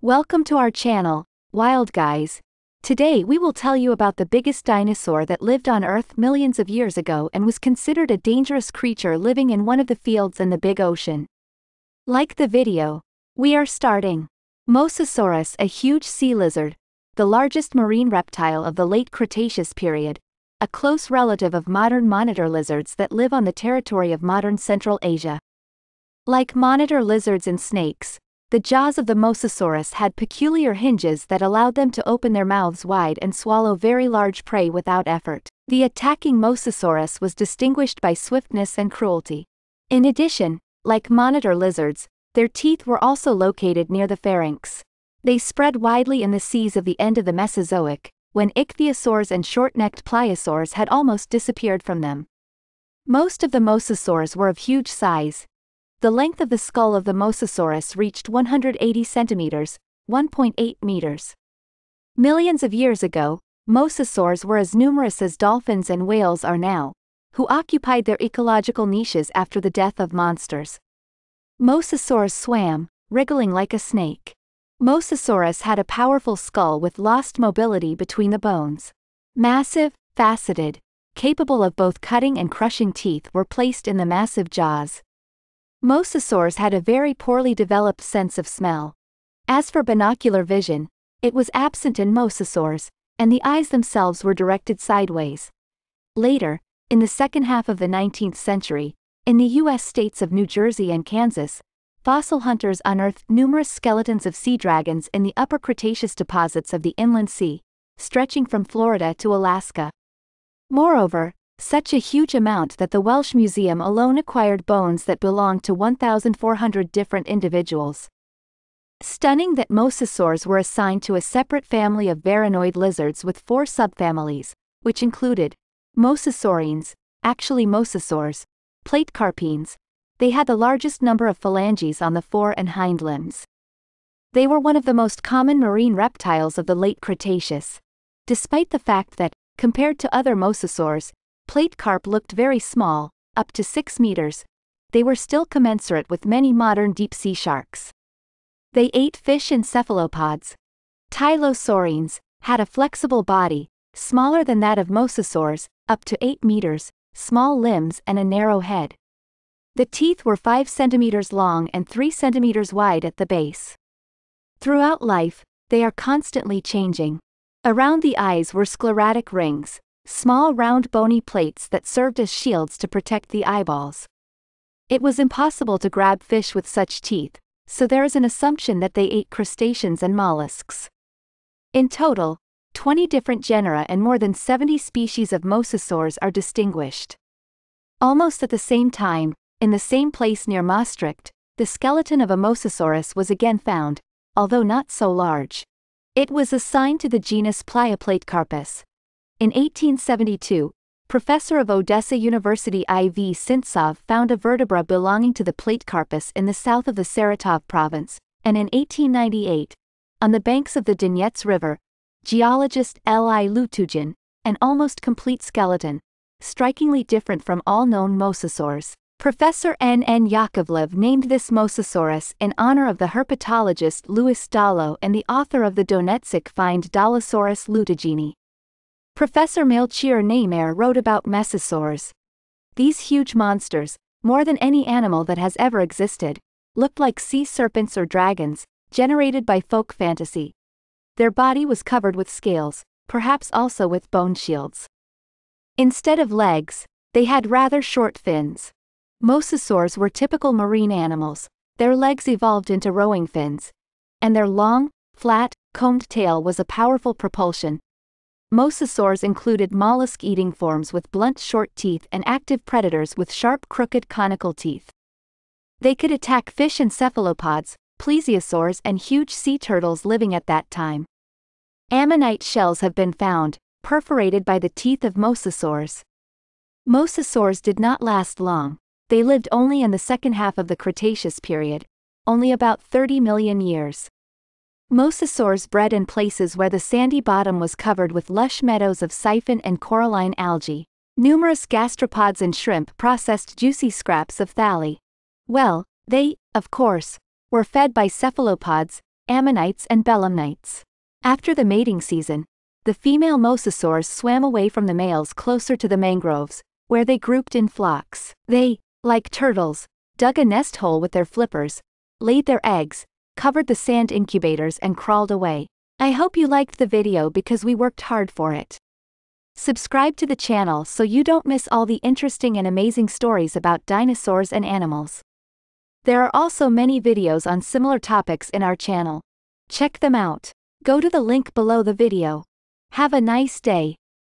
Welcome to our channel, Wild Guys. Today we will tell you about the biggest dinosaur that lived on Earth millions of years ago and was considered a dangerous creature living in one of the fields in the big ocean. Like the video. We are starting. Mosasaurus, a huge sea lizard, the largest marine reptile of the late Cretaceous period, a close relative of modern monitor lizards that live on the territory of modern Central Asia. Like monitor lizards and snakes, the jaws of the Mosasaurus had peculiar hinges that allowed them to open their mouths wide and swallow very large prey without effort. The attacking Mosasaurus was distinguished by swiftness and cruelty. In addition, like monitor lizards, their teeth were also located near the pharynx. They spread widely in the seas of the end of the Mesozoic, when ichthyosaurs and short-necked pliosauruses had almost disappeared from them. Most of the Mosasaurs were of huge size. The length of the skull of the Mosasaurus reached 180 centimeters, 1.8 meters. Millions of years ago, Mosasaurs were as numerous as dolphins and whales are now, who occupied their ecological niches after the death of monsters. Mosasaurs swam, wriggling like a snake. Mosasaurus had a powerful skull with lost mobility between the bones. Massive, faceted, capable of both cutting and crushing teeth were placed in the massive jaws. Mosasaurs had a very poorly developed sense of smell. As for binocular vision, it was absent in Mosasaurs, and the eyes themselves were directed sideways. Later, in the second half of the 19th century, in the U.S. states of New Jersey and Kansas, fossil hunters unearthed numerous skeletons of sea dragons in the upper Cretaceous deposits of the inland sea, stretching from Florida to Alaska. Moreover, such a huge amount that the Welsh Museum alone acquired bones that belonged to 1,400 different individuals. Stunning that Mosasaurs were assigned to a separate family of varanoid lizards with 4 subfamilies, which included Mosasaurines, actually mosasaurs, platecarpines. They had the largest number of phalanges on the fore and hind limbs. They were one of the most common marine reptiles of the late Cretaceous. Despite the fact that, compared to other mosasaurs, platecarp looked very small, up to 6 meters, they were still commensurate with many modern deep-sea sharks. They ate fish and cephalopods. Pliosauruses had a flexible body, smaller than that of mosasaurs, up to 8 meters, small limbs and a narrow head. The teeth were 5 centimeters long and 3 centimeters wide at the base. Throughout life, they are constantly changing. Around the eyes were sclerotic rings, small round bony plates that served as shields to protect the eyeballs. It was impossible to grab fish with such teeth, so there is an assumption that they ate crustaceans and mollusks. In total, 20 different genera and more than 70 species of mosasaurs are distinguished. Almost at the same time, in the same place near Maastricht, the skeleton of a Mosasaurus was again found, although not so large. It was assigned to the genus Platecarpus. In 1872, professor of Odessa University I.V. Sintsov found a vertebra belonging to the Platecarpus in the south of the Saratov province, and in 1898, on the banks of the Donets River, geologist L.I. Lutugin, an almost complete skeleton, strikingly different from all known mosasaurs. Professor N.N. Yakovlev named this Mosasaurus in honor of the herpetologist Louis Dallo and the author of the Donetsk find Dinosaurs Lutugini. Professor Melchior Neymer wrote about mesosaurs. These huge monsters, more than any animal that has ever existed, looked like sea serpents or dragons, generated by folk fantasy. Their body was covered with scales, perhaps also with bone shields. Instead of legs, they had rather short fins. Mosasaurs were typical marine animals. Their legs evolved into rowing fins, and their long, flat, combed tail was a powerful propulsion. Mosasaurs included mollusk-eating forms with blunt short teeth and active predators with sharp crooked conical teeth. They could attack fish and cephalopods, plesiosaurs and huge sea turtles living at that time. Ammonite shells have been found, perforated by the teeth of mosasaurs. Mosasaurs did not last long. They lived only in the second half of the Cretaceous period, only about 30 million years. Mosasaurs bred in places where the sandy bottom was covered with lush meadows of siphon and coralline algae. Numerous gastropods and shrimp processed juicy scraps of thalli. Well, they, of course, were fed by cephalopods, ammonites and belemnites. After the mating season, the female Mosasaurs swam away from the males closer to the mangroves, where they grouped in flocks. They, like turtles, dug a nest hole with their flippers, laid their eggs, covered the sand incubators and crawled away. I hope you liked the video because we worked hard for it. Subscribe to the channel so you don't miss all the interesting and amazing stories about dinosaurs and animals. There are also many videos on similar topics in our channel. Check them out. Go to the link below the video. Have a nice day.